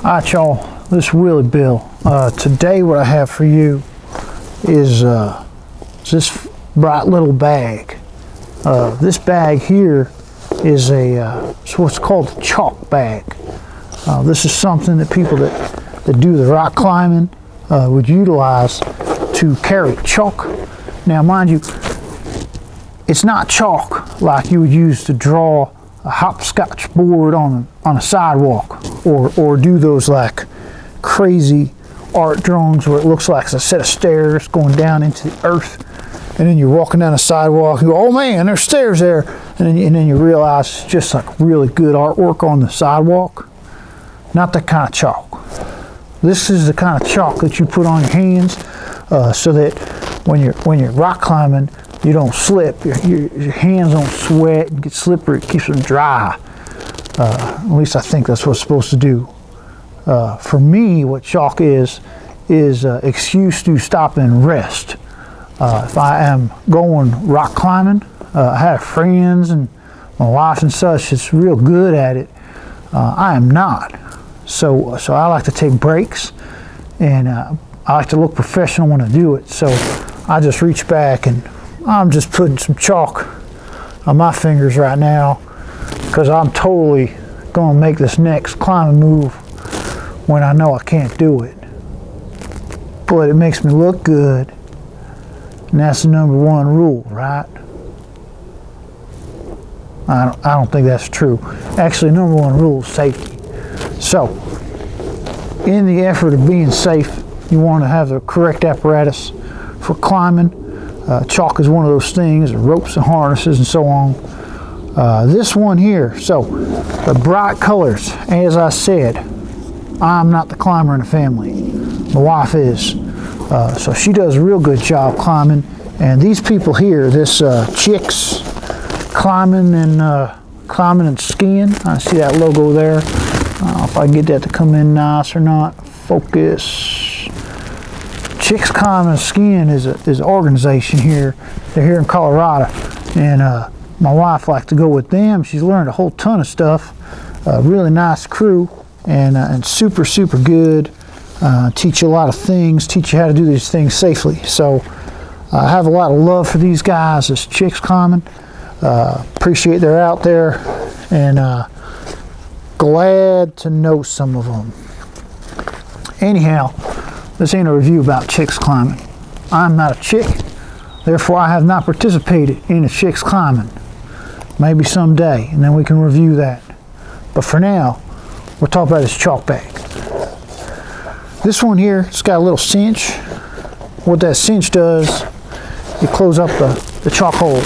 Alright y'all, this is Willie Bill. Today what I have for you is this bright little bag. This bag here is it's what's called a chalk bag. This is something that people that do the rock climbing would utilize to carry chalk. Now mind you, it's not chalk like you would use to draw a hopscotch board on a sidewalk, or do those like crazy art drawings where it looks like it's a set of stairs going down into the earth, and then you're walking down a sidewalk, you go, oh man, there's stairs there, and then you realize it's just like really good artwork on the sidewalk. Not that kind of chalk. This is the kind of chalk that you put on your hands so that when you're rock climbing, you don't slip, your hands don't sweat and get slippery, it keeps them dry. At least I think that's what it's supposed to do. For me, what chalk is excuse to stop and rest. If I am going rock climbing, I have friends and my wife and such that's real good at it. I am not. So I like to take breaks, and I like to look professional when I do it. So I just reach back and I'm just putting some chalk on my fingers right now, because I'm totally going to make this next climbing move when I know I can't do it. But it makes me look good, and that's the #1 rule, right? I don't think that's true. Actually, #1 rule is safety. So, in the effort of being safe, you want to have the correct apparatus for climbing. Chalk is one of those things, ropes and harnesses and so on. This one here, so the bright colors, as I said, I'm not the climber in the family. My wife is. So she does a real good job climbing. And these people here, this Chicks climbing and skiing. I see that logo there. I don't know if I can get that to come in nice or not. Focus. Chicks Climbing and Skiing is an organization here. They're here in Colorado, and my wife likes to go with them. She's learned a whole ton of stuff. Really nice crew, and super good. Teach you a lot of things. Teach you how to do these things safely. So I have a lot of love for these guys. This Chicks Climbing. Appreciate they're out there, and glad to know some of them. Anyhow, this ain't a review about Chicks Climbing. I'm not a chick, therefore I have not participated in a Chicks Climbing. Maybe someday, and then we can review that. But for now, we'll talk about this chalk bag. This one here, it's got a little cinch. What that cinch does, you close up the chalk hole.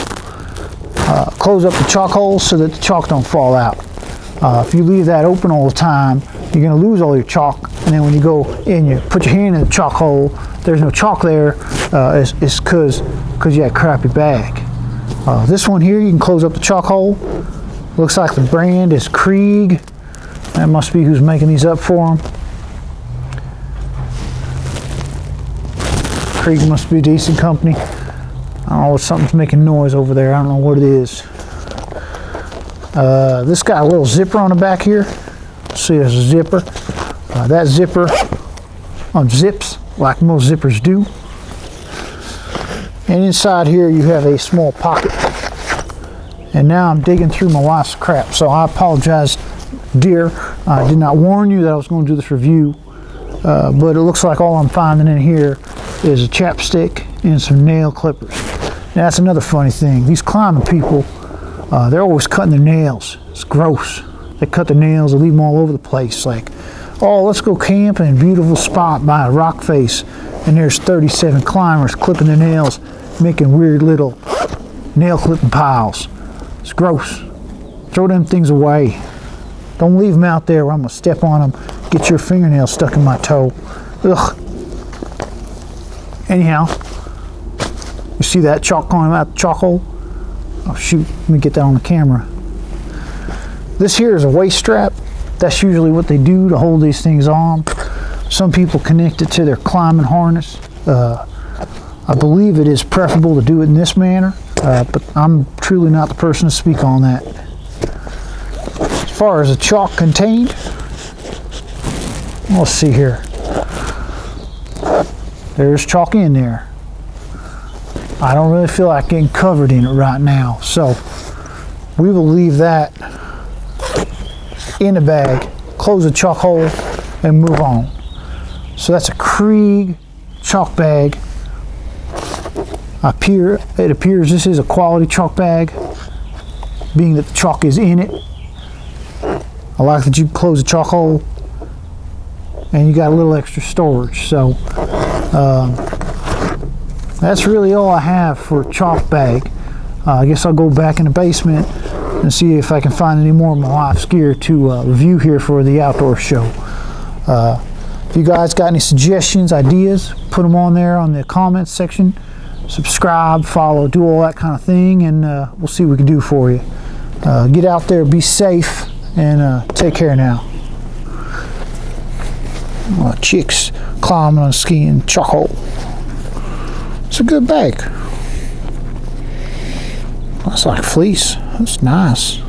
Close up the chalk hole so that the chalk don't fall out. If you leave that open all the time, you're going to lose all your chalk, and then when you go in, you put your hand in the chalk hole, there's no chalk there. It's because you had a crappy bag. This one here, you can close up the chalk hole. Looks like the brand is Krieg. That must be who's making these up for them. Krieg must be a decent company. I don't know, something's making noise over there. I don't know what it is. This got a little zipper on the back here. See, there's a zipper. That zipper unzips like most zippers do. And inside here you have a small pocket. And now I'm digging through my wife's crap, so I apologize, dear. I did not warn you that I was going to do this review, but it looks like all I'm finding in here is a chapstick and some nail clippers. Now, that's another funny thing. These climbing people, they're always cutting their nails. It's gross. They cut their nails, they leave them all over the place. Like, oh, let's go camping in a beautiful spot by a rock face, and there's 37 climbers clipping their nails, making weird little nail clipping piles. It's gross. Throw them things away. Don't leave them out there where I'm gonna step on them, get your fingernail stuck in my toe. Ugh. Anyhow, you see that chalk going out the chalk hole? Oh shoot, let me get that on the camera. This here is a waist strap. That's usually what they do to hold these things on. Some people connect it to their climbing harness. I believe it is preferable to do it in this manner, but I'm truly not the person to speak on that. As far as the chalk contained, Let's see here. There's chalk in there. I don't really feel like getting covered in it right now, so we will leave that in the bag, close the chalk hole, and move on. So that's a Krieg chalk bag. It appears this is a quality chalk bag, being that the chalk is in it. I like that you close the chalk hole and you got a little extra storage. So that's really all I have for chalk bag. I guess I'll go back in the basement and see if I can find any more of my wife's gear to review here for the outdoor show. If you guys got any suggestions, ideas, put them on there on the comments section. Subscribe, follow, do all that kind of thing, and we'll see what we can do for you. Get out there, be safe, and take care now. Chicks climbing on skiing chalk hole. It's a good bag. That's like fleece. That's nice.